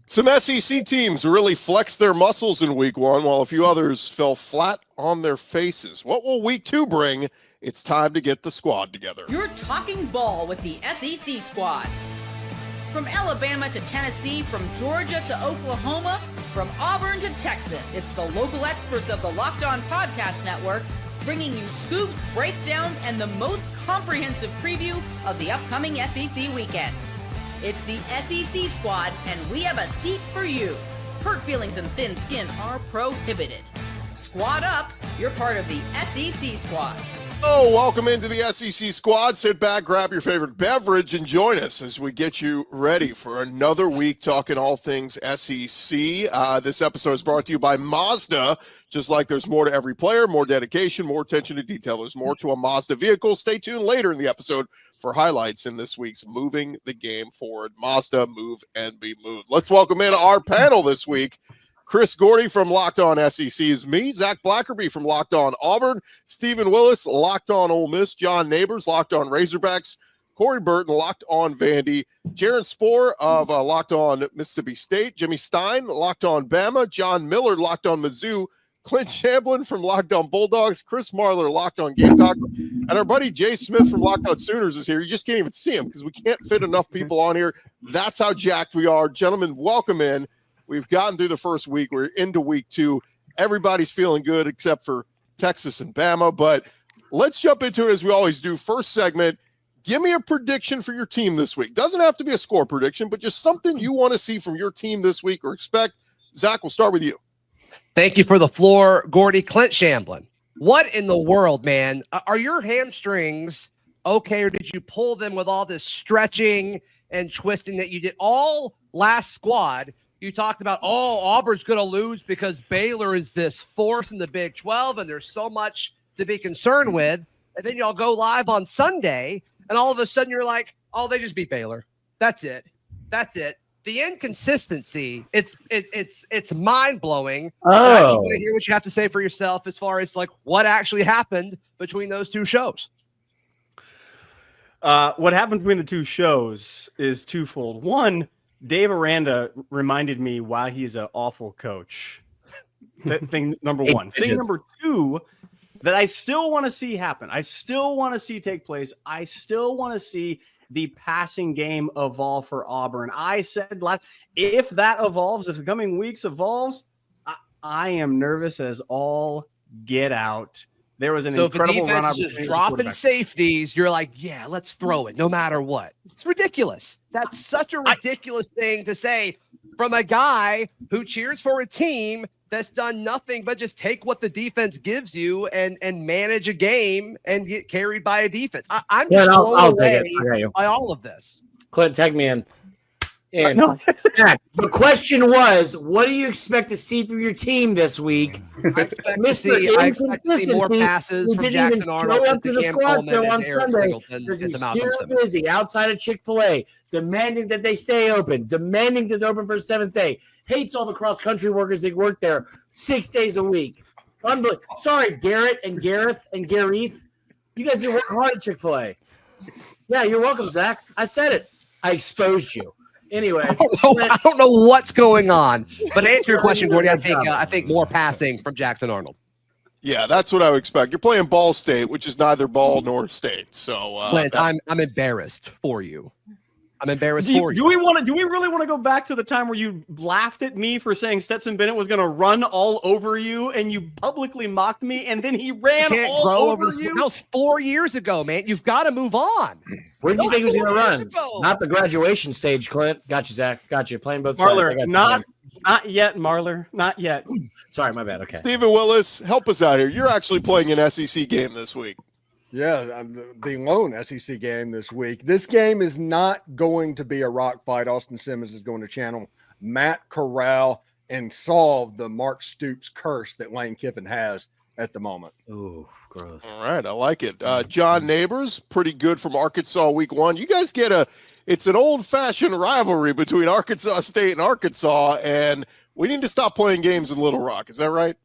Some SEC teams really flexed their muscles in week one, while a few others fell flat on their faces. What will week two bring? It's time to get the squad together. You're talking ball with the SEC squad. From Alabama to Tennessee, from Georgia to Oklahoma, from Auburn to Texas, it's the local experts of the Locked On Podcast Network bringing you scoops, breakdowns, and the most comprehensive preview of the upcoming SEC weekend. It's the SEC squad, and we have a seat for you. Hurt feelings and thin skin are prohibited. Squad up, you're part of the SEC squad. Oh, welcome into the SEC squad. Sit back, grab your favorite beverage, and join us as we get you ready for another week talking all things SEC. This episode is brought to you by Mazda. Just like there's more to every player, more dedication, more attention to detail. There's more to a Mazda vehicle. Stay tuned later in the episode for highlights in this week's Moving the Game Forward. Mazda, move and be moved. Let's welcome in our panel this week. Chris Gordy from Locked On SEC is me. Zach Blackerby from Locked On Auburn. Stephen Willis, Locked On Ole Miss. John Neighbors, Locked On Razorbacks. Corey Burton, Locked On Vandy. Jaron Spohr of Locked On Mississippi State. Jimmy Stein, Locked On Bama. John Miller, Locked On Mizzou. Clint Shamblin from Locked On Bulldogs. Chris Marler, Locked On Gamecocks. And our buddy Jay Smith from Locked On Sooners is here. You just can't even see him because we can't fit enough people on here. That's how jacked we are. Gentlemen, welcome in. We've gotten through the first week. We're into week two. Everybody's feeling good except for Texas and Bama. But let's jump into it as we always do. First segment, give me a prediction for your team this week. Doesn't have to be a score prediction, but just something you want to see from your team this week or expect. Zach, we'll start with you. Thank you for the floor, Gordy. Clint Shamblin. What in the world, man? Are your hamstrings okay, or did you pull them with all this stretching and twisting that you did all last squad? You talked about, Auburn's going to lose because Baylor is this force in the Big 12, and there's so much to be concerned with. And then y'all go live on Sunday, and all of a sudden you're like, they just beat Baylor. That's it. The inconsistency, it's mind-blowing. I just want to hear what you have to say for yourself as far as like what actually happened between those two shows. What happened between the two shows is twofold. One, Dave Aranda reminded me why he's an awful coach. Thing number one. Thing number two, that I still want to see happen. I still want to see take place. I still want to see the passing game evolve for Auburn. I said if that evolves, if the coming weeks evolves, I am nervous as all get out. There was an incredible run opportunity. Just dropping safeties. You're like, yeah, let's throw it no matter what. It's ridiculous. That's such a ridiculous thing to say from a guy who cheers for a team that's done nothing but just take what the defense gives you and manage a game and get carried by a defense. I'm just blown away by all of this. Clint, tag me in. And the question was, what do you expect to see from your team this week? I expect to see more passes from Jackson Arnold to Cam Coleman and Eric Singleton. He's too busy outside of Chick-fil-A, demanding that they stay open, demanding that they're open for a seventh day. Hates all the cross-country workers that work there 6 days a week. Unbelievable. Sorry, Garrett and Gareth and Gareth. You guys do work hard at Chick-fil-A. Yeah, you're welcome, Zach. I said it. I exposed you. Anyway, I don't know what's going on, but to answer your question, Gordy, I think more passing from Jackson Arnold. Yeah, that's what I would expect. You're playing Ball State, which is neither Ball nor State. So, Clint, I'm embarrassed for you. I'm embarrassed for you. Do we really want to go back to the time where you laughed at me for saying Stetson Bennett was going to run all over you, and you publicly mocked me, and then he ran all over you? That was 4 years ago, man. You've got to move on. Where did you think he was going to run? Not the graduation stage, Clint. Got you, Zach. Got you. Playing both Marler, sides. not yet, Marler. Not yet. Sorry, my bad. Okay. Stephen Willis, help us out here. You're actually playing an SEC game this week. Yeah, the lone SEC game this week. This game is not going to be a rock fight. Austin Simmons is going to channel Matt Corral and solve the Mark Stoops curse that Lane Kiffin has at the moment. Ooh, gross. All right, I like it. John Neighbors, pretty good from Arkansas week one. You guys get it's an old-fashioned rivalry between Arkansas State and Arkansas, and we need to stop playing games in Little Rock. Is that right?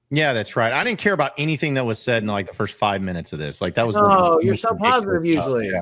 Yeah, that's right. I didn't care about anything that was said in like the first 5 minutes of this. Like that was. Oh, you're so positive usually. Yeah.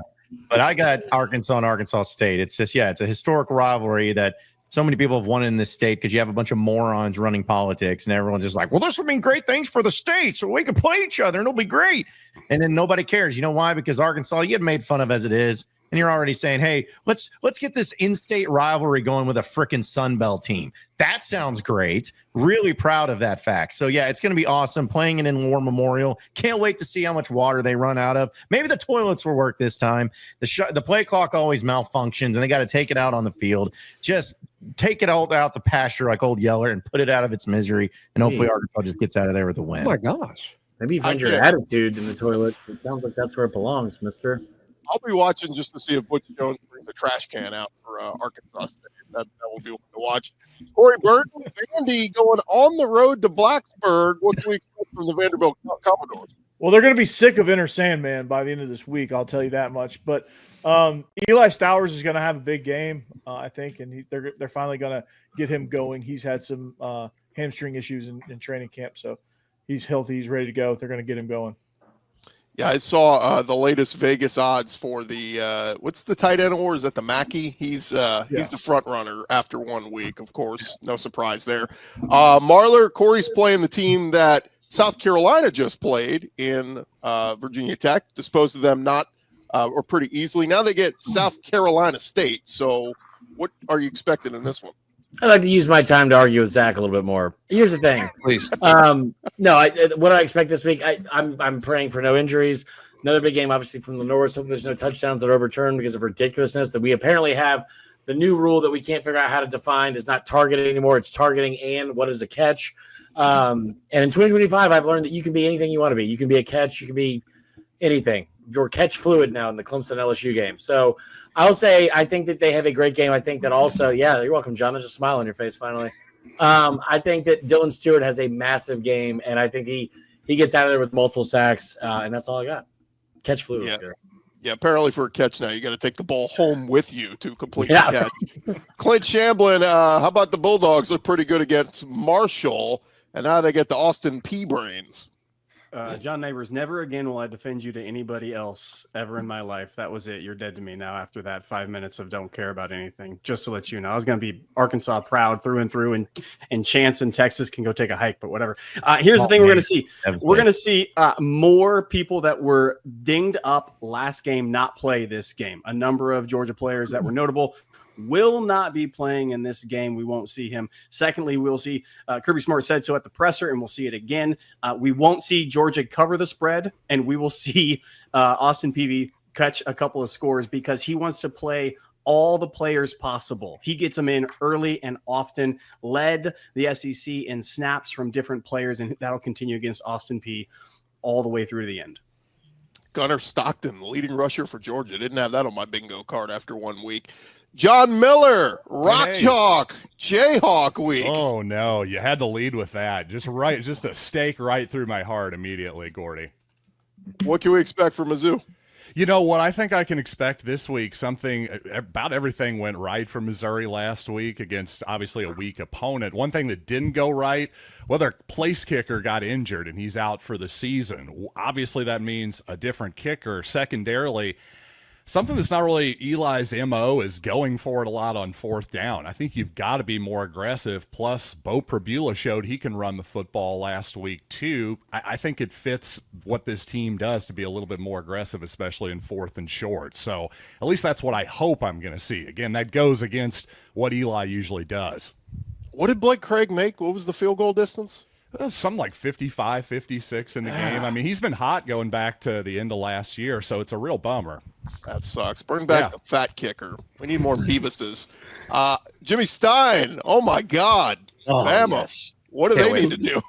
But I got Arkansas and Arkansas State. It's just, it's a historic rivalry that so many people have won in this state because you have a bunch of morons running politics, and everyone's just like, well, this will mean great things for the state, so we can play each other and it'll be great. And then nobody cares. You know why? Because Arkansas, you get made fun of as it is. And you're already saying, hey, let's get this in-state rivalry going with a frickin' Sun Belt team. That sounds great. Really proud of that fact. So, yeah, it's going to be awesome playing it in War Memorial. Can't wait to see how much water they run out of. Maybe the toilets will work this time. The play clock always malfunctions, and they got to take it out on the field. Just take it all out the pasture like old Yeller and put it out of its misery, and hopefully Arkansas just gets out of there with a win. Oh, my gosh. Maybe you find your attitude in the toilet. It sounds like that's where it belongs, mister. I'll be watching just to see if Butch Jones brings a trash can out for Arkansas State. That will be one to watch. Corey Burton, Vandy going on the road to Blacksburg. What can we expect from the Vanderbilt Commodores? Well, they're going to be sick of Inner Sandman by the end of this week. I'll tell you that much. But Eli Stowers is going to have a big game, I think, and they're finally going to get him going. He's had some hamstring issues in training camp, so he's healthy. He's ready to go. They're going to get him going. Yeah, I saw the latest Vegas odds for the what's the tight end award? Is that the Mackey? He's the front runner after 1 week, of course. No surprise there. Marler, Corey's playing the team that South Carolina just played in Virginia Tech, disposed of them or pretty easily. Now they get South Carolina State. So what are you expecting in this one? I'd like to use my time to argue with Zach a little bit more. Here's the thing. Please. No, what I expect this week, I'm praying for no injuries. Another big game, obviously, from the North. Hopefully there's no touchdowns that are overturned because of ridiculousness that we apparently have. The new rule that we can't figure out how to define is not targeting anymore. It's targeting and what is a catch. And in 2025, I've learned that you can be anything you want to be. You can be a catch. You can be anything. You're catch fluid now in the Clemson LSU game. So I'll say I think that they have a great game. I think that also, yeah, you're welcome, John. There's a smile on your face finally. I think that Dylan Stewart has a massive game, and I think he gets out of there with multiple sacks, and that's all I got. Catch fluid. Yeah. Yeah, apparently for a catch now, you got to take the ball home with you to complete the catch. Clint Shamblin, how about the Bulldogs? Look pretty good against Marshall, and now they get the Austin P. Brains. John Neighbors, never again will I defend you to anybody else ever in my life. That was it. You're dead to me now after that 5 minutes of don't care about anything. Just to let you know, I was going to be Arkansas proud through and through, and Chance in Texas can go take a hike, but whatever. Here's the thing we're going to see. We're going to see more people that were dinged up last game not play this game. A number of Georgia players that were notable will not be playing in this game. We won't see him. Secondly, we'll see Kirby Smart said so at the presser, and we'll see it again. We won't see Georgia cover the spread, and we will see Austin Peavy catch a couple of scores because he wants to play all the players possible. He gets them in early and often, led the SEC in snaps from different players, and that'll continue against Austin P all the way through to the end. Gunnar Stockton, leading rusher for Georgia. Didn't have that on my bingo card after 1 week. John Miller, Rock Chalk, Jayhawk week. Oh, no. You had to lead with that. Just a stake right through my heart immediately, Gordy. What can we expect from Mizzou? You know what I think I can expect this week? Something about everything went right for Missouri last week against obviously a weak opponent. One thing that didn't go right, well, their place kicker got injured and he's out for the season. Obviously, that means a different kicker. Secondarily, something that's not really Eli's MO is going for it a lot on fourth down. I think you've got to be more aggressive. Plus, Bo Prabula showed he can run the football last week, too. I think it fits what this team does to be a little bit more aggressive, especially in fourth and short. So at least that's what I hope I'm going to see. Again, that goes against what Eli usually does. What did Blake Craig make? What was the field goal distance? Something like 55, 56 in the game. I mean, he's been hot going back to the end of last year, so it's a real bummer. That sucks. Bring back the fat kicker. We need more Beavistas. Jimmy Stein. Oh, my God. Bama. Yes. What do they need to do?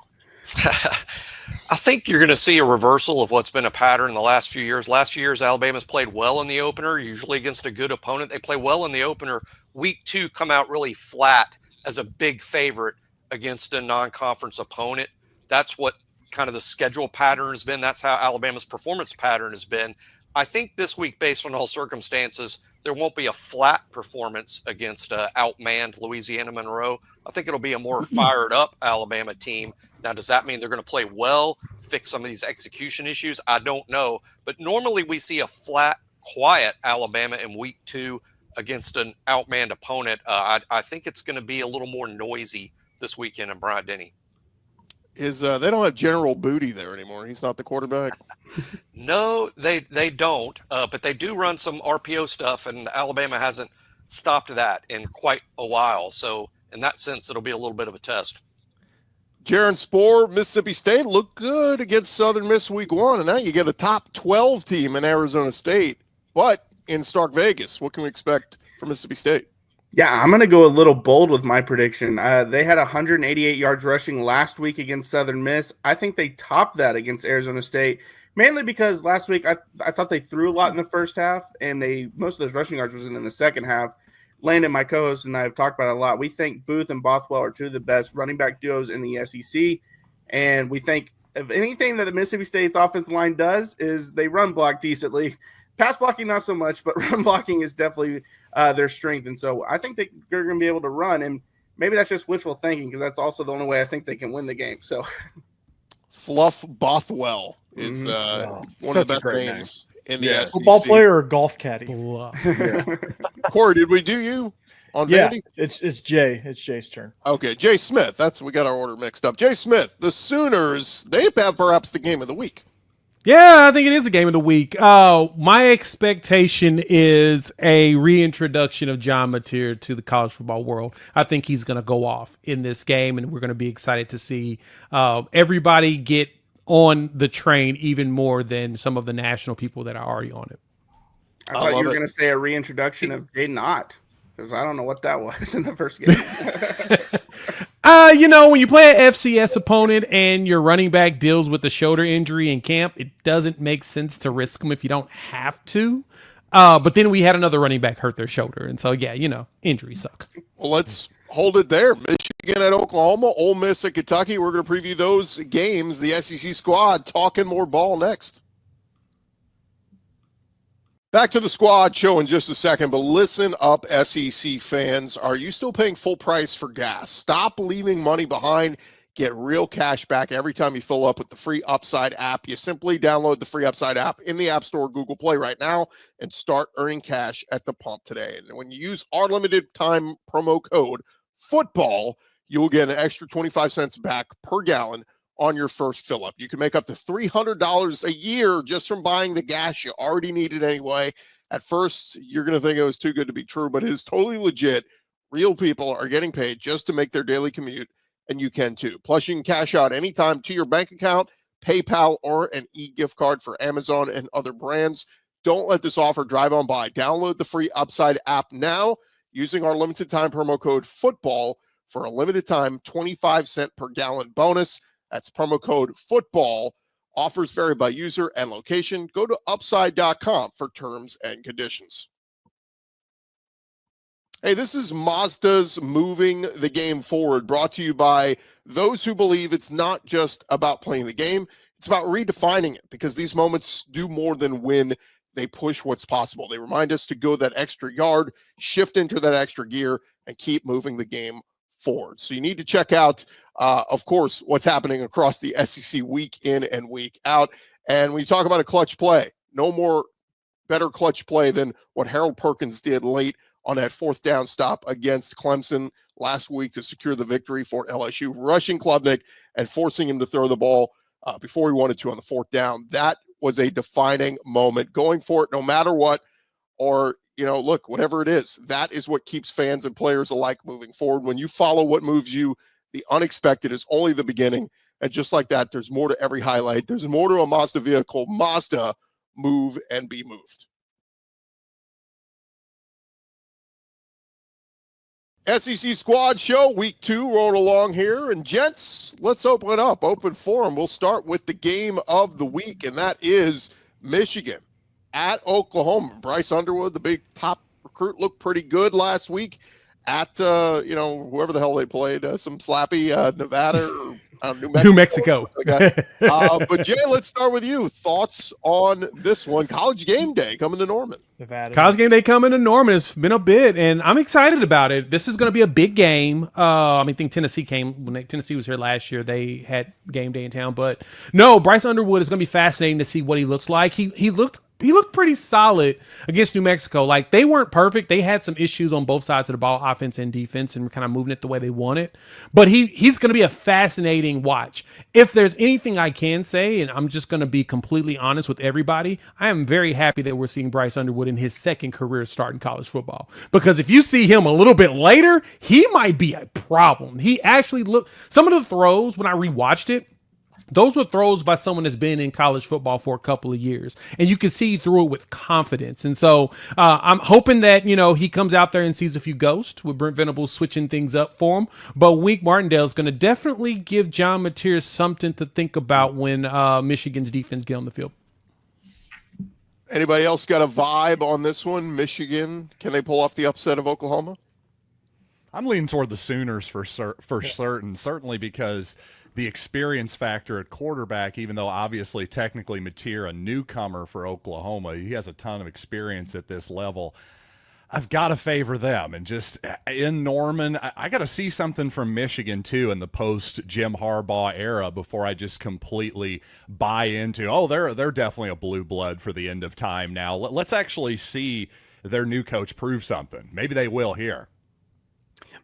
I think you're going to see a reversal of what's been a pattern in the last few years. Last few years, Alabama's played well in the opener, usually against a good opponent. They play well in the opener. Week 2 come out really flat as a big favorite against a non-conference opponent. That's what kind of the schedule pattern has been. That's how Alabama's performance pattern has been. I think this week, based on all circumstances, there won't be a flat performance against outmanned Louisiana Monroe. I think it'll be a more fired up Alabama team. Now, does that mean they're going to play well, fix some of these execution issues? I don't know. But normally we see a flat, quiet Alabama in week 2 against an outmanned opponent. I think it's going to be a little more noisy this weekend in Bryant-Denny. They don't have General Booty there anymore. He's not the quarterback. No, they don't. But they do run some RPO stuff, and Alabama hasn't stopped that in quite a while. So in that sense, it'll be a little bit of a test. Jaron Spore, Mississippi State looked good against Southern Miss week 1, and now you get a top 12 team in Arizona State. But in Stark Vegas, what can we expect from Mississippi State? Yeah, I'm going to go a little bold with my prediction. They had 188 yards rushing last week against Southern Miss. I think they topped that against Arizona State, mainly because last week I thought they threw a lot in the first half, and most of those rushing yards was in the second half. Landon, my co-host, and I have talked about it a lot. We think Booth and Bothwell are two of the best running back duos in the SEC, and we think if anything that the Mississippi State's offensive line does is they run block decently. Pass blocking, not so much, but run blocking is definitely their strength. And so I think they're going to be able to run, and maybe that's just wishful thinking because that's also the only way I think they can win the game. So Fluff Bothwell is one of the best names in the SEC. Football player or golf caddy? Corey, did we do you on Vandy? It's Jay. It's Jay's turn. Okay, Jay Smith. We got our order mixed up. Jay Smith, the Sooners, they have perhaps the game of the week. Yeah, I think it is the game of the week. My expectation is a reintroduction of John Mateer to the college football world. I think he's going to go off in this game, and we're going to be excited to see everybody get on the train even more than some of the national people that are already on it. I thought you were going to say a reintroduction of Jaden Ott, because I don't know what that was in the first game. When you play an FCS opponent and your running back deals with a shoulder injury in camp, it doesn't make sense to risk them if you don't have to. But then we had another running back hurt their shoulder. And so, injuries suck. Well, let's hold it there. Michigan at Oklahoma, Ole Miss at Kentucky. We're going to preview those games. The SEC squad talking more ball next. Back to the squad show in just a second, but listen up, SEC fans. Are you still paying full price for gas? Stop leaving money behind. Get real cash back every time you fill up with the free Upside app. You simply download the free Upside app in the App Store or Google Play right now and start earning cash at the pump today. And when you use our limited time promo code FOOTBALL, you'll get an extra 25 cents back per gallon on your first fill up. You can make up to $300 a year just from buying the gas you already needed anyway. At first, you're going to think it was too good to be true, but it is totally legit. Real people are getting paid just to make their daily commute, and you can too. Plus, you can cash out anytime to your bank account, PayPal, or an e-gift card for Amazon and other brands. Don't let this offer drive on by. Download the free Upside app now using our limited time promo code FOOTBALL for a limited time 25-cent per gallon bonus. That's promo code FOOTBALL. Offers vary by user and location. Go to upside.com for terms and conditions. Hey, this is Mazda's Moving the Game Forward, brought to you by those who believe it's not just about playing the game, it's about redefining it, because these moments do more than win. They push what's possible. They remind us to go that extra yard, shift into that extra gear, and keep moving the game forward. So you need to check out, of course, what's happening across the SEC week in and week out. And when you talk about a clutch play, no more better clutch play than what Harold Perkins did late on that fourth down stop against Clemson last week to secure the victory for LSU, rushing Klubnik and forcing him to throw the ball before he wanted to on the fourth down. That was a defining moment, going for it no matter what, or look, whatever it is, that is what keeps fans and players alike moving forward. When you follow what moves you, the unexpected is only the beginning. And just like that, there's more to every highlight. There's more to a Mazda vehicle. Mazda, move and be moved. SEC Squad Show, Week 2, rolled along here. And gents, let's open it up. Open forum. We'll start with the game of the week, and that is Michigan at Oklahoma. Bryce Underwood, the big top recruit, looked pretty good last week at, whoever the hell they played, some slappy Nevada or New Mexico. But Jay, let's start with you. Thoughts on this one? College Game Day coming to Norman. Nevada. College Game Day coming to Norman. It's been a bit, and I'm excited about it. This is going to be a big game. I think Tennessee Tennessee was here last year. They had game day in town, but no, Bryce Underwood is going to be fascinating to see what he looks like. He looked pretty solid against New Mexico. Like, they weren't perfect. They had some issues on both sides of the ball, offense and defense, and were kind of moving it the way they wanted. But he's going to be a fascinating watch. If there's anything I can say, and I'm just going to be completely honest with everybody, I am very happy that we're seeing Bryce Underwood in his second career start in college football. Because if you see him a little bit later, he might be a problem. He actually looked, some of the throws when I rewatched it, those were throws by someone that's been in college football for a couple of years, and you can see he threw it with confidence. And so I'm hoping that, he comes out there and sees a few ghosts with Brent Venables switching things up for him. But Wink Martindale is going to definitely give John Mateer something to think about when Michigan's defense get on the field. Anybody else got a vibe on this one? Michigan, can they pull off the upset of Oklahoma? I'm leaning toward the Sooners for certain, certainly because the experience factor at quarterback, even though obviously technically Mateer, a newcomer for Oklahoma, he has a ton of experience at this level. I've got to favor them. And just in Norman, I got to see something from Michigan too in the post-Jim Harbaugh era before I just completely buy into, they're definitely a blue blood for the end of time now. Let's actually see their new coach prove something. Maybe they will here.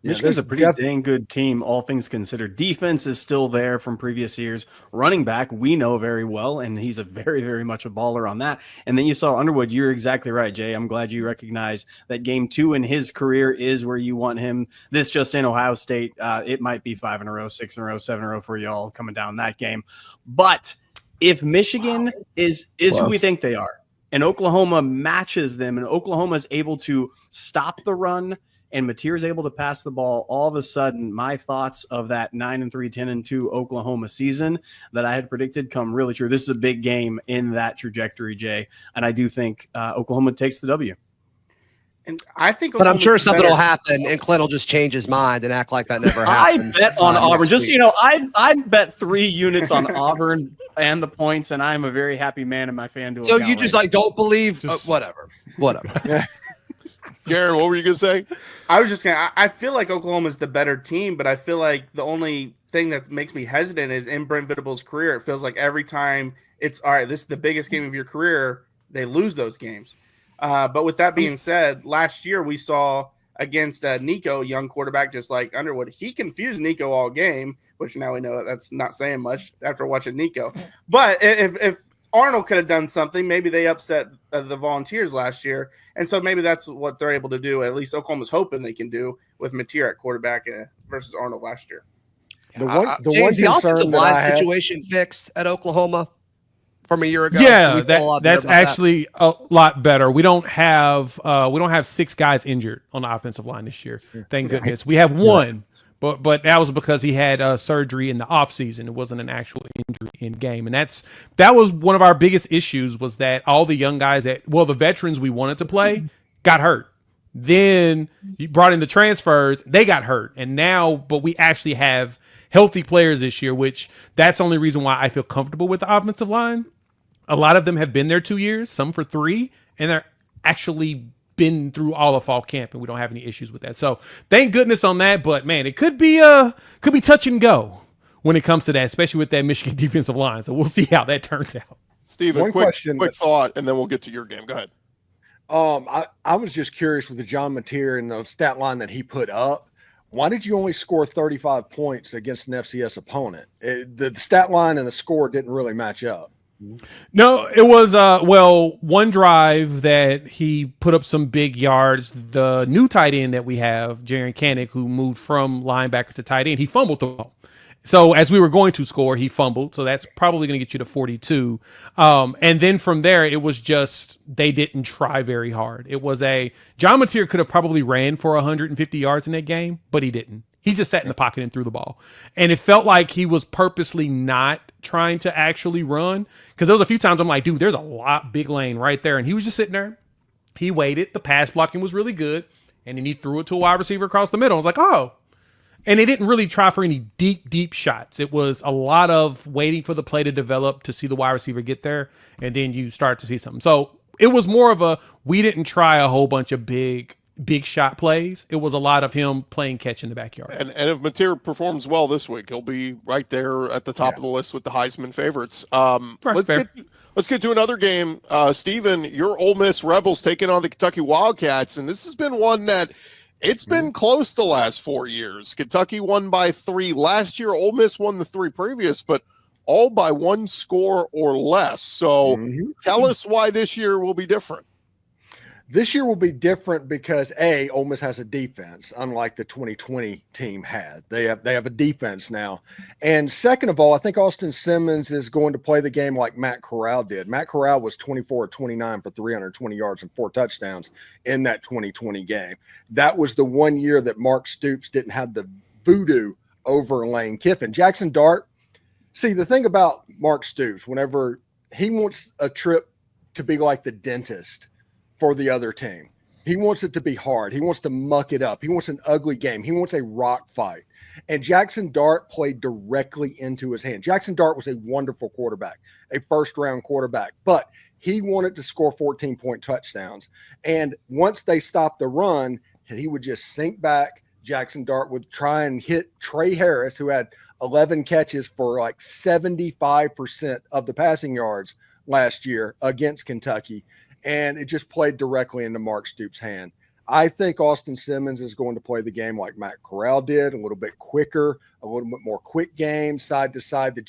Michigan's a pretty dang good team, all things considered. Defense is still there from previous years. Running back, we know very well, and he's a very, very much a baller on that. And then you saw Underwood. You're exactly right, Jay. I'm glad you recognize that game 2 in his career is where you want him. This just in Ohio State, it might be 5 in a row, 6 in a row, 7 in a row for y'all coming down that game. But if Michigan is who we think they are, and Oklahoma matches them, and Oklahoma is able to stop the run, and Mateer is able to pass the ball, all of a sudden my thoughts of that 9-3, 10-2 Oklahoma season that I had predicted come really true. This is a big game in that trajectory, Jay, and I do think Oklahoma takes the W. And I think, but I'm sure something will happen, and Clint will just change his mind and act like that never happened. I bet on Auburn. Just I bet 3 units on Auburn and the points, and I'm a very happy man in my FanDuel. So you just don't believe? Whatever. Garen, what were you gonna say? I was just gonna. I feel like Oklahoma is the better team, but I feel like the only thing that makes me hesitant is in Brent Venables' career. It feels like every time it's all right, this is the biggest game of your career, they lose those games. But with that being said, last year we saw against Nico, young quarterback, just like Underwood, he confused Nico all game, which now we know that's not saying much after watching Nico. But if Arnold could have done something, maybe they upset the Volunteers last year. And so maybe that's what they're able to do. At least Oklahoma's hoping they can do with Mateer at quarterback versus Arnold last year. The one offensive line situation fixed at Oklahoma from a year ago. Yeah, that's actually a lot better. We don't have 6 guys injured on the offensive line this year. Thank goodness. We have 1. But that was because he had surgery in the offseason. It wasn't an actual injury in game. And that was one of our biggest issues, was that all the young guys the veterans we wanted to play got hurt. Then you brought in the transfers, they got hurt. And now, but we actually have healthy players this year, which that's the only reason why I feel comfortable with the offensive line. A lot of them have been there 2 years, some for 3, and they're actually been through all of fall camp, and we don't have any issues with that. So thank goodness on that. But man, it could be touch and go when it comes to that, especially with that Michigan defensive line. So we'll see how that turns out. Steven, quick thought, and then we'll get to your game. Go ahead. I was just curious with the John Mateer and the stat line that he put up. Why did you only score 35 points against an FCS opponent? The stat line and the score didn't really match up. No, it was one drive that he put up some big yards. The new tight end that we have, Jaron Kanik, who moved from linebacker to tight end, he fumbled the ball. So as we were going to score, he fumbled. So that's probably going to get you to 42. And then from there, it was just they didn't try very hard. It was John Mateer could have probably ran for 150 yards in that game, but he didn't. He just sat in the pocket and threw the ball. And it felt like he was purposely not trying to actually run, because there was a few times I'm like, dude, there's a big lane right there. And he was just sitting there. He waited. The pass blocking was really good. And then he threw it to a wide receiver across the middle. I was like, oh. And they didn't really try for any deep shots. It was a lot of waiting for the play to develop to see the wide receiver get there. And then you start to see something. So it was more of we didn't try a whole bunch of big big shot plays. It was a lot of him playing catch in the backyard. And if Mateer performs well this week, he'll be right there at the top of the list with the Heisman favorites. Let's get to another game. Steven, your Ole Miss Rebels taking on the Kentucky Wildcats, and this has been one that it's been close the last 4 years. Kentucky won by 3 last year. Ole Miss won the 3 previous, but all by 1 score or less. So tell us why this year will be different. This year will be different because Ole Miss has a defense, unlike the 2020 team had. They have a defense now. And second of all, I think Austin Simmons is going to play the game like Matt Corral did. Matt Corral was 24-29 for 320 yards and 4 touchdowns in that 2020 game. That was the 1 year that Mark Stoops didn't have the voodoo over Lane Kiffin. Jackson Dart, see, the thing about Mark Stoops, whenever he wants a trip to be like the dentist for the other team, he wants it to be hard. He wants to muck it up. He wants an ugly game. He wants a rock fight. And Jackson Dart played directly into his hand. Jackson Dart was a wonderful quarterback, a first-round quarterback, but he wanted to score 14-point touchdowns. And once they stopped the run, he would just sink back. Jackson Dart would try and hit Trey Harris, who had 11 catches for like 75% of the passing yards last year against Kentucky. And it just played directly into Mark Stoops' hand. I think Austin Simmons is going to play the game like Matt Corral did, a little bit quicker, a little bit more quick game, side to side. The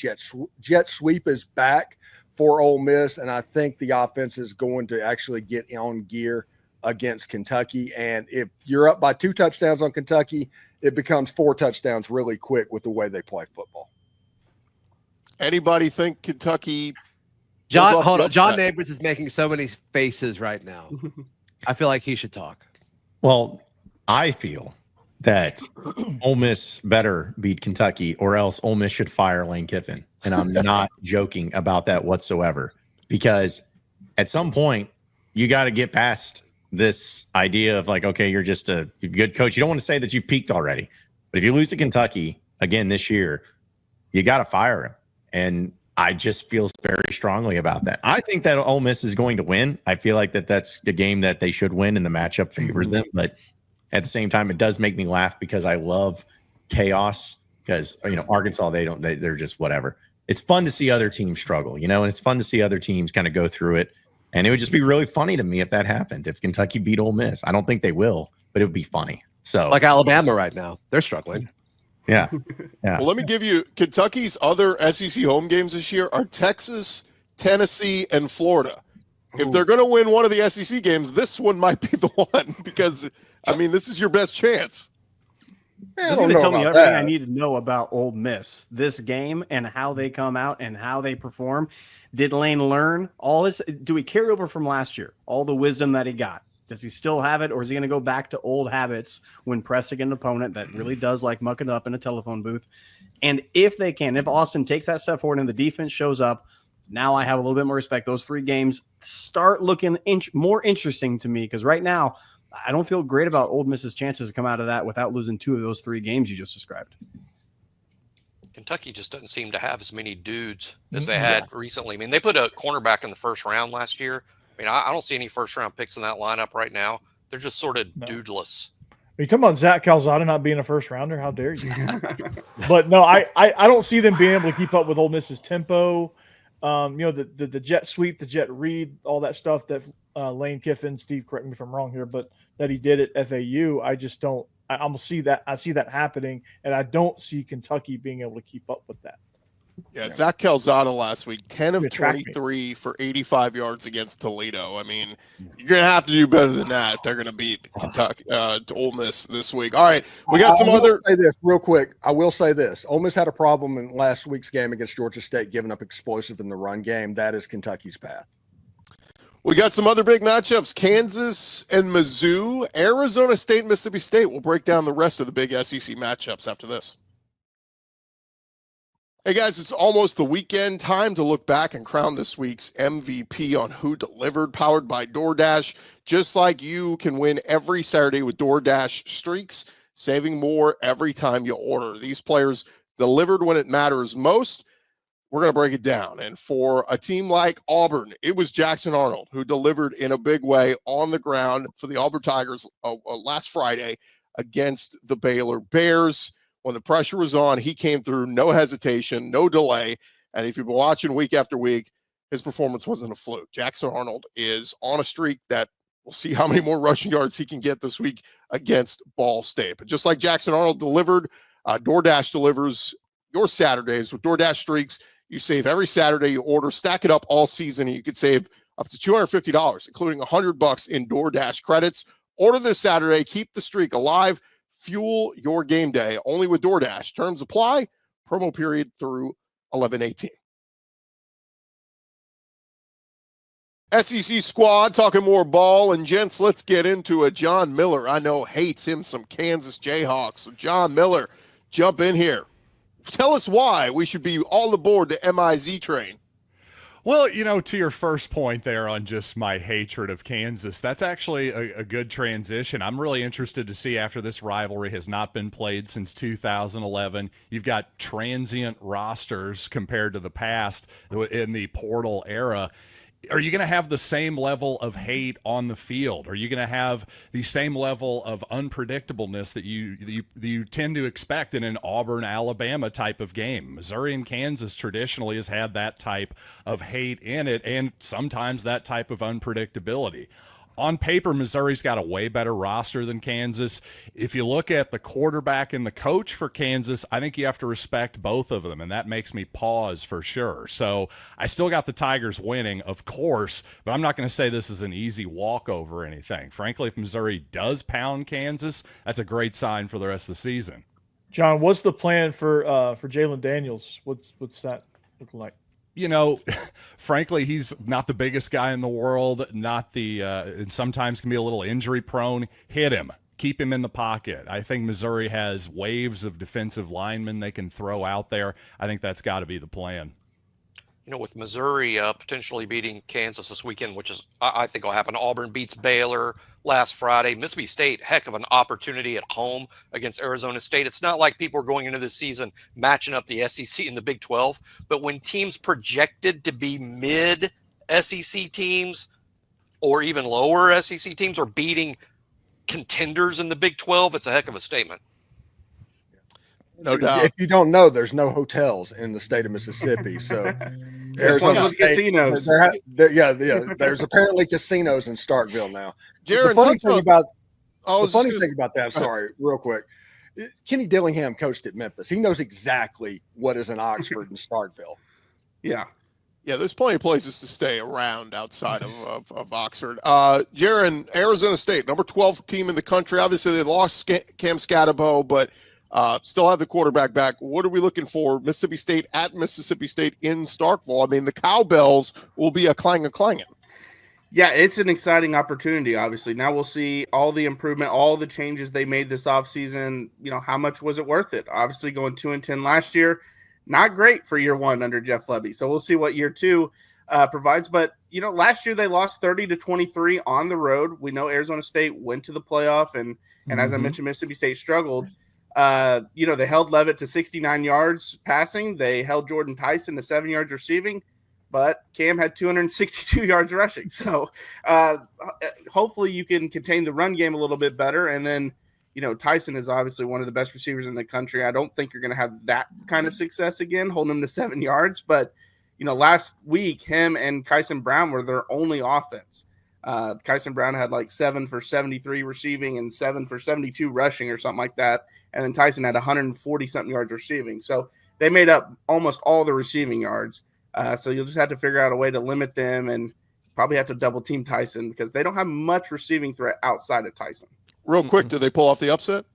jet sweep is back for Ole Miss, and I think the offense is going to actually get on gear against Kentucky. And if you're up by 2 touchdowns on Kentucky, it becomes 4 touchdowns really quick with the way they play football. Anybody think Kentucky? Hold on. John Neighbors is making so many faces right now. I feel like he should talk. Well, I feel that Ole Miss better beat Kentucky, or else Ole Miss should fire Lane Kiffin. And I'm not joking about that whatsoever, because at some point you got to get past this idea of like, okay, you're just a good coach. You don't want to say that you've peaked already, but if you lose to Kentucky again this year, you got to fire him. And I just feel very strongly about that. I think that Ole Miss is going to win. I feel like that's a game that they should win, and the matchup favors them. But at the same time, it does make me laugh because I love chaos. Because Arkansas, they're just whatever. It's fun to see other teams struggle, and it's fun to see other teams kind of go through it. And it would just be really funny to me if that happened. If Kentucky beat Ole Miss, I don't think they will, but it would be funny. So like Alabama right now, they're struggling. Yeah. Well, let me give you Kentucky's other SEC home games this year are Texas, Tennessee, and Florida. If they're going to win one of the SEC games, this one might be the one because, this is your best chance. This is going to tell me everything I need to know about Ole Miss, this game, and how they come out and how they perform. Did Lane learn all this? Do we carry over from last year, all the wisdom that he got? Does he still have it, or is he going to go back to old habits when pressing an opponent that really does like mucking up in a telephone booth? And if they can, if Austin takes that step forward and the defense shows up, now I have a little bit more respect. Those 3 games start looking more interesting to me, because right now I don't feel great about Ole Miss's chances to come out of that without losing 2 of those 3 games you just described. Kentucky just doesn't seem to have as many dudes as they had recently. They put a cornerback in the first round last year. I don't see any first-round picks in that lineup right now. They're just sort of dudeless. Are you talking about Zach Calzada not being a first-rounder? How dare you? But no, I don't see them being able to keep up with Ole Miss's tempo. The jet sweep, the jet read, all that stuff that Lane Kiffin, Steve, correct me if I'm wrong here, but that he did at FAU. I just don't. I see that happening, and I don't see Kentucky being able to keep up with that. Yeah, Zach Calzada last week, 10 of 23 for 85 yards against Toledo. You're going to have to do better than that if they're going to beat Kentucky, Ole Miss this week. All right, we got some other. Say this real quick. I will say this. Ole Miss had a problem in last week's game against Georgia State, giving up explosive in the run game. That is Kentucky's path. We got some other big matchups, Kansas and Mizzou, Arizona State, Mississippi State. We'll break down the rest of the big SEC matchups after this. Hey guys, it's almost the weekend. Time to look back and crown this week's MVP on Who Delivered, powered by DoorDash. Just like you can win every Saturday with DoorDash Streaks, saving more every time you order. These players delivered when it matters most. we're going to break it down. And for a team like Auburn, it was Jackson Arnold who delivered in a big way on the ground for the Auburn Tigers last Friday against the Baylor Bears. When the pressure was on, he came through, no hesitation, no delay. And if you've been watching week after week, his performance wasn't a fluke. Jackson Arnold is on a streak that we'll see how many more rushing yards he can get this week against Ball State. But just like Jackson Arnold delivered, DoorDash delivers your Saturdays with DoorDash streaks. You save every Saturday you order, stack it up all season, and you could save up to $250, including $100 in DoorDash credits. Order this Saturday, keep the streak alive, fuel your game day. Only with DoorDash. Terms apply. Promo period through 11/18. SEC squad talking more ball, and gents, let's get into it. John Miller, I know, hates him some Kansas Jayhawks. So John Miller, jump in here. Tell us why we should be all aboard the MIZ train. Well, to your first point there on just my hatred of Kansas, that's actually a good transition. I'm really interested to see, after this rivalry has not been played since 2011, you've got transient rosters compared to the past in the portal era. Are you going to have the same level of hate on the field? Are you going to have the same level of unpredictableness that you tend to expect in an Auburn, Alabama type of game? Missouri and Kansas traditionally has had that type of hate in it, and sometimes that type of unpredictability. On paper, Missouri's got a way better roster than Kansas. If you look at the quarterback and the coach for Kansas, I think you have to respect both of them, and that makes me pause for sure. So I still got the Tigers winning, of course, but I'm not going to say this is an easy walkover or anything. Frankly, if Missouri does pound Kansas, that's a great sign for the rest of the season. John, what's the plan for Jalen Daniels? What's that looking like? Frankly, he's not the biggest guy in the world, and sometimes can be a little injury prone. Hit him. Keep him in the pocket. I think Missouri has waves of defensive linemen they can throw out there. I think that's got to be the plan. With Missouri potentially beating Kansas this weekend, which is I think will happen. Auburn beats Baylor last Friday. Mississippi State, heck of an opportunity at home against Arizona State. It's not like people are going into this season matching up the SEC and the Big 12, but when teams projected to be mid-SEC teams or even lower SEC teams are beating contenders in the Big 12, it's a heck of a statement. No doubt. If you don't know, there's no hotels in the state of Mississippi. So there's casinos. There's apparently casinos in Starkville now. Jared, the funny thing about that, sorry, real quick, Kenny Dillingham coached at Memphis. He knows exactly what is in Oxford and Starkville. Yeah. Yeah, there's plenty of places to stay around outside of Oxford. Jaron, Arizona State, number 12 team in the country. Obviously, they lost Cam Scatterbo, but still have the quarterback back. What are we looking for? Mississippi State at Mississippi State in Starkville. I mean, the cowbells will be a clanging. Yeah, it's an exciting opportunity, obviously. Now we'll see all the improvement, all the changes they made this offseason. How much was it worth it? Obviously, going 2-10 last year, not great for year one under Jeff Lebby. So we'll see what year two provides. But, last year they lost 30-23 on the road. We know Arizona State went to the playoff, and as I mentioned, Mississippi State struggled. They held Leavitt to 69 yards passing. They held Jordan Tyson to 7 yards receiving, but Cam had 262 yards rushing. So hopefully you can contain the run game a little bit better. And then, Tyson is obviously one of the best receivers in the country. I don't think you're going to have that kind of success again, holding him to 7 yards. But, last week, him and Kyson Brown were their only offense. Kyson Brown had like 7 for 73 receiving and 7 for 72 rushing or something like that. And then Tyson had 140-something yards receiving. So they made up almost all the receiving yards. So you'll just have to figure out a way to limit them and probably have to double-team Tyson because they don't have much receiving threat outside of Tyson. Real quick, did they pull off the upset?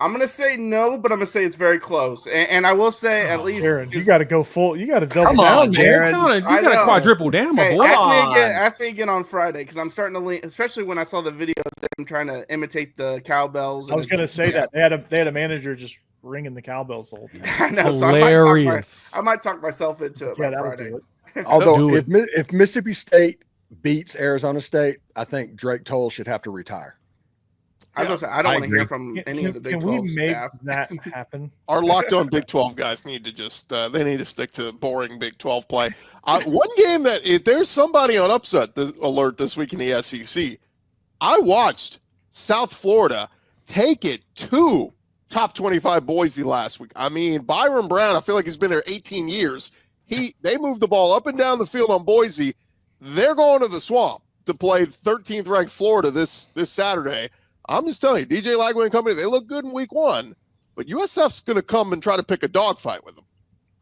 I'm going to say no, but I'm going to say it's very close. And I will say at least – Jaron, you got to go full – you got to double Come down, on, Jaron. You got to quadruple down, my boy. Ask me again on Friday because I'm starting to lean – especially when I saw the video of them trying to imitate the cowbells. I was going to say that. They had a manager just ringing the cowbells the whole time. I know, hilarious. So I might talk myself into it by Friday. Although if Mississippi State beats Arizona State, I think Drake Toll should have to retire. I was gonna say I don't want to hear from any of the Big 12 staff. That happen? Our locked on Big 12 guys need to just they need to stick to boring Big 12 play. One game that if there's somebody on upset alert this week in the SEC, I watched South Florida take it to top 25 Boise last week. I mean, Byron Brown, I feel like he's been there 18 years. They moved the ball up and down the field on Boise. They're going to the Swamp to play 13th ranked Florida this Saturday. I'm just telling you, DJ Lagway and company, they look good in week 1, but USF's going to come and try to pick a dogfight with them.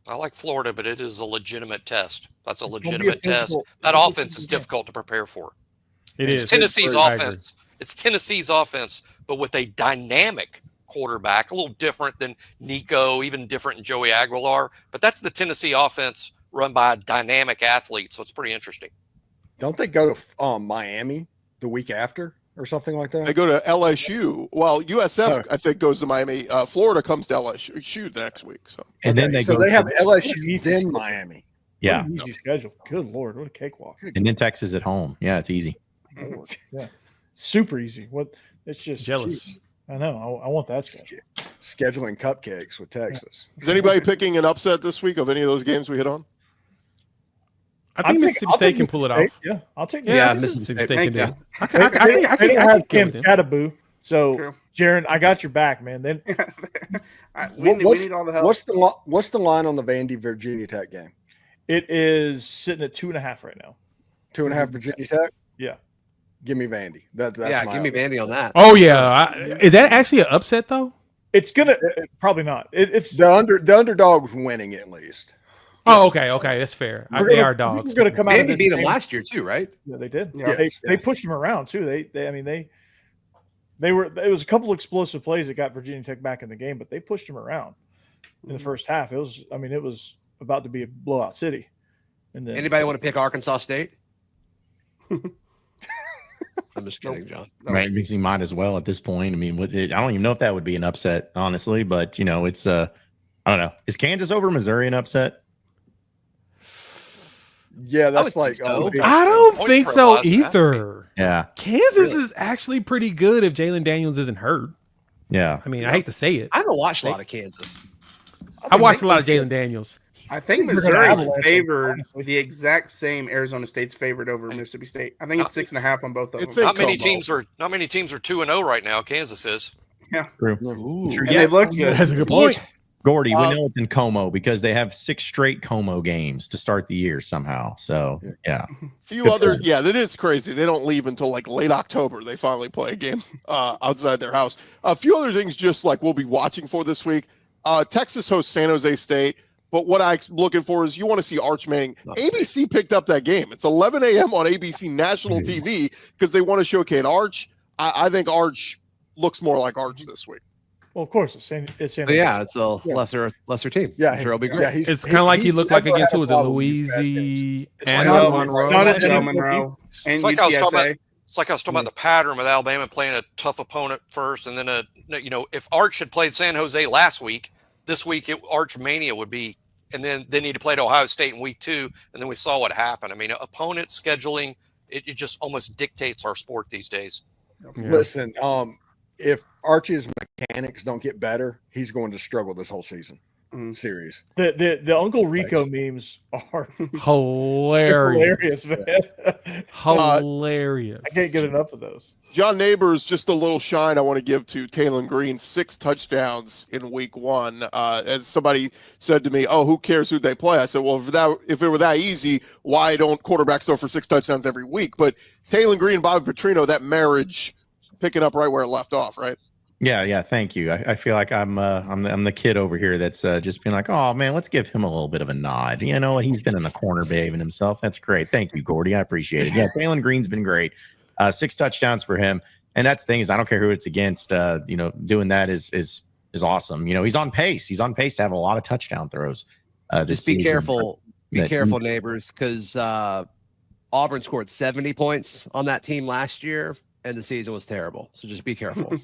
I like Florida, but it is a legitimate test. That's a legitimate test. That offense is difficult to prepare for. It's Tennessee's offense. It's Tennessee's offense, but with a dynamic quarterback, a little different than Nico, even different than Joey Aguilar. But that's the Tennessee offense run by a dynamic athlete, so it's pretty interesting. Don't they go to Miami the week after or something like that? They go to LSU. Well, USF, I think, goes to Miami. Florida comes to LSU the next week. So and then they have LSU then Miami. Yeah. Easy schedule. Good Lord. What a cakewalk. And then Texas at home. Yeah, it's easy. Yeah. Super easy. It's just jealous. Geez. I know. I want that schedule. Scheduling cupcakes with Texas. Is anybody picking an upset this week of any of those games we hit on? I think Mississippi State can pull it off. Yeah, I'll take Mississippi State can do it. I think I have Cam Cataboo. So, Jaron, I got your back, man. Then we need all the help. What's the line on the Vandy Virginia Tech game? It is sitting at 2.5 right now. 2.5 Virginia Tech? Yeah. Give me Vandy. That's give me Vandy on that. Oh yeah, is that actually an upset though? It's gonna probably not. It's the underdog's winning at least. Oh, okay, that's fair. They are dogs. Going to come out. Vandy beat them last year too, right? Yeah, they did. Yeah, they pushed them around too. They were. It was a couple explosive plays that got Virginia Tech back in the game, but they pushed them around in the first half. It was about to be a blowout city. And then anybody want to pick Arkansas State? I'm just kidding, John. Right, he might as well at this point. I mean, I don't even know if that would be an upset, honestly. But it's I don't know. Is Kansas over Missouri an upset? Yeah, that's like. So. I don't think so either. Yeah, Kansas is actually pretty good if Jalen Daniels isn't hurt. Yeah, I mean, I hate to say it. I haven't watched a lot of Kansas. I watched a lot of Jalen Daniels. I think Missouri's favored the exact same Arizona State's favored over Mississippi State. I think it's 6.5 on both of them. Not many teams are 2-0 right now. Kansas is. Yeah, true. And they've looked good. That's a good point. Gordy, we know it's in Como because they have 6 straight Como games to start the year somehow. So yeah, few other that is crazy. They don't leave until like late October. They finally play a game outside their house. A few other things just like we'll be watching for this week. Texas hosts San Jose State. But what I'm looking for is you want to see Arch Manning. ABC picked up that game. It's 11 a.m. on ABC national TV because they want to showcase Arch. I think Arch looks more like Arch this week. Well, of course, it's San Jose. It's a lesser team. Yeah, sure, it'll be great. Yeah, it's kind of like he looked like against who was it, Louisiana, Monroe, and it's like I was talking about. It's like I was talking about the pattern with Alabama playing a tough opponent first, and then if Arch had played San Jose last week, this week Arch Mania would be. And then they need to play at Ohio State in week 2, and then we saw what happened. I mean, opponent scheduling, it just almost dictates our sport these days. Yeah. Listen, if Arch's mechanics don't get better, he's going to struggle this whole season. Series. The Uncle Rico memes are hilarious, man. Hilarious. I can't get enough of those. John Neighbors, just a little shine I want to give to Taylon Green, 6 touchdowns in week 1. As somebody said to me, who cares who they play? I said, well, if it were that easy, why don't quarterbacks throw for 6 touchdowns every week? But Taylon Green and Bobby Petrino, that marriage picking up right where it left off, right? Yeah. Thank you. I feel like I'm the kid over here that's just being like, oh man, let's give him a little bit of a nod. He's been in the corner behaving himself. That's great. Thank you, Gordy. I appreciate it. Yeah, Taylon Green's been great. 6 touchdowns for him, and that's the thing is I don't care who it's against. Doing that is awesome. He's on pace. He's on pace to have a lot of touchdown throws. Just be careful. Be careful, Neighbors, because Auburn scored 70 points on that team last year, and the season was terrible. So just be careful.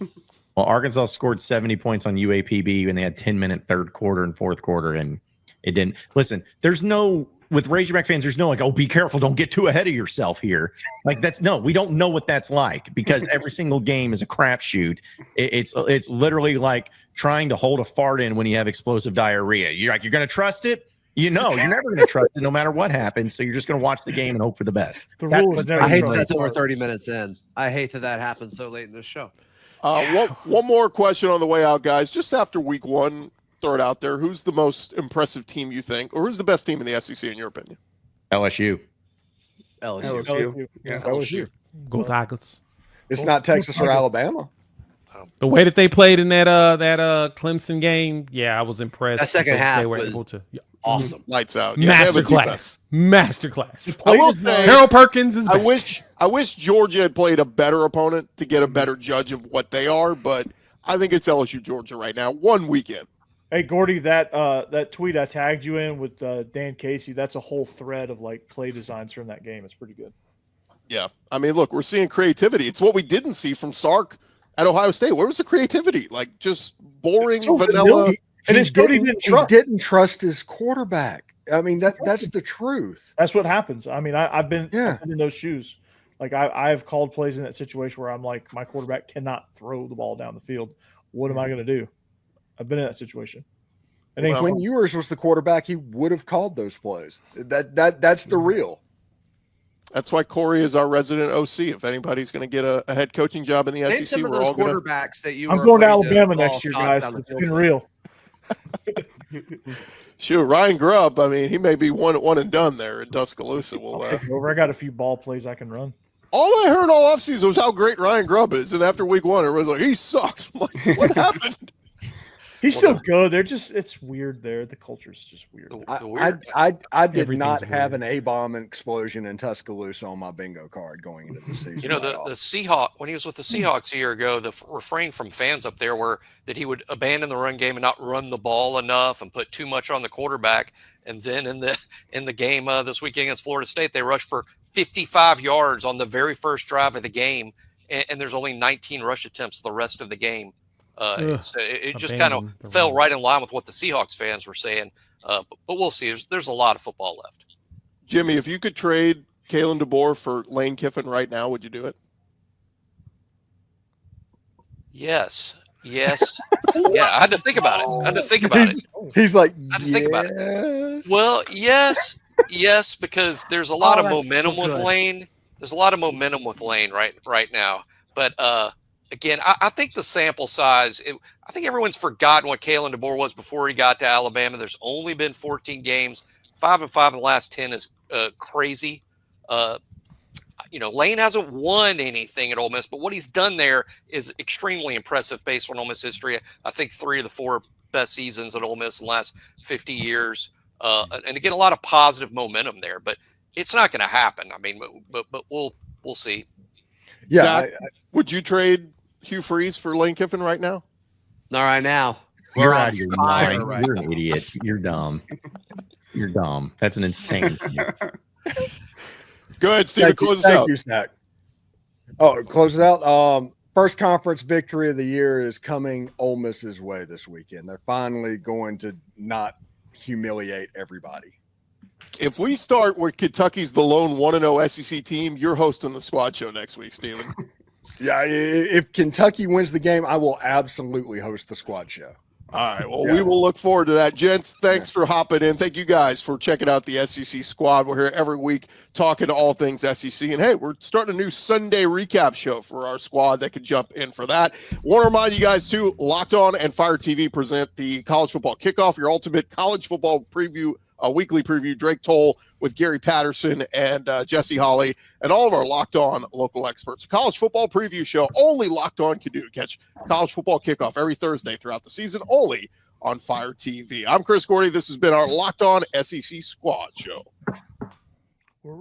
Well, Arkansas scored 70 points on UAPB, and they had 10-minute third quarter and fourth quarter, and it didn't. Listen, there's no with Razorback fans, there's no like, oh, be careful, don't get too ahead of yourself here. Like we don't know what that's like because every single game is a crapshoot. It's literally like trying to hold a fart in when you have explosive diarrhea. You're like, you're going to trust it. You're never going to trust it no matter what happens. So you're just going to watch the game and hope for the best. I hate that that's over 30 minutes in. I hate that happens so late in the show. One more question on the way out, guys. Just after week one, throw it out there. Who's the most impressive team you think, or who's the best team in the SEC in your opinion? LSU. Yeah, LSU. Go Tigers. It's not Texas or Alabama. The way that they played in that Clemson game, yeah, I was impressed. That second half they were was able to awesome. Lights out. Yeah, Masterclass. I will say, Harold Perkins is back. I wish Georgia had played a better opponent to get a better judge of what they are, but I think it's LSU Georgia right now. One weekend. Hey, Gordy, that tweet I tagged you in with Dan Casey, that's a whole thread of like play designs from that game. It's pretty good. Yeah. I mean, look, we're seeing creativity. It's what we didn't see from Sark at Ohio State. Where was the creativity? Like just boring, vanilla. And he didn't trust his quarterback. I mean, that's the truth. That's what happens. I mean, I've been in those shoes. Like I've called plays in that situation where I'm like, my quarterback cannot throw the ball down the field. What am I going to do? I've been in that situation. And when Ewers was the quarterback, he would have called those plays. That's the real. That's why Corey is our resident OC. If anybody's going to get a head coaching job in the SEC, we're all quarterbacks that you. I'm going to Alabama next year, guys. It's been real. Shoot, Ryan Grubb. I mean, he may be one and done there in Tuscaloosa. I got a few ball plays I can run. All I heard all offseason was how great Ryan Grubb is, and after week one, everyone's like, he sucks. I'm like, what happened? He's still good. It's weird there. The culture's just weird. I did not have an A-bomb explosion in Tuscaloosa on my bingo card going into the season. You know, the Seahawks, when he was with the Seahawks a year ago, the refrain from fans up there were that he would abandon the run game and not run the ball enough and put too much on the quarterback. And then in the game this weekend against Florida State, they rushed for 55 yards on the very first drive of the game, and there's only 19 rush attempts the rest of the game. So it just kind of fell right in line with what the Seahawks fans were saying. But we'll see. There's a lot of football left. Jimmy, if you could trade Kalen DeBoer for Lane Kiffin right now, would you do it? Yes. Yeah, I had to think about it. He's like, I had to think about it. Well, yes, because there's a lot of momentum with Lane. There's a lot of momentum with Lane right now. But again, I think the sample size, I think everyone's forgotten what Kalen DeBoer was before he got to Alabama. There's only been 14 games. 5-5 in the last 10 is crazy. Lane hasn't won anything at Ole Miss, but what he's done there is extremely impressive based on Ole Miss history. I think 3 of the 4 best seasons at Ole Miss in the last 50 years. And again, a lot of positive momentum there, but it's not going to happen. I mean, but we'll see. Yeah. Zach, would you trade Hugh Freeze for Lane Kiffin right now? Not right now. You're out of your mind. You're an idiot. You're dumb. You're dumb. That's an insane thing. Go ahead, Steve. Close us out. Thank you, Zach. Oh, close it out. First conference victory of the year is coming Ole Miss's way this weekend. They're finally going to not humiliate everybody. If we start where Kentucky's the lone 1-0 SEC team, you're hosting the squad show next week, Steven. Yeah, if Kentucky wins the game, I will absolutely host the squad show. All right, well, we will look forward to that. Gents, thanks for hopping in. Thank you guys for checking out the SEC squad. We're here every week talking all things SEC. And, hey, we're starting a new Sunday recap show for our squad that could jump in for that. Want to remind you guys, too, Locked On and Fire TV present the College Football Kickoff, your ultimate college football preview, a weekly preview. Drake Toll with Gary Patterson and Jesse Holly and all of our Locked On local experts. A college football preview show only Locked On can do. Catch College Football Kickoff every Thursday throughout the season, only on Fire TV. I'm Chris Gordy. This has been our Locked On SEC Squad Show. We're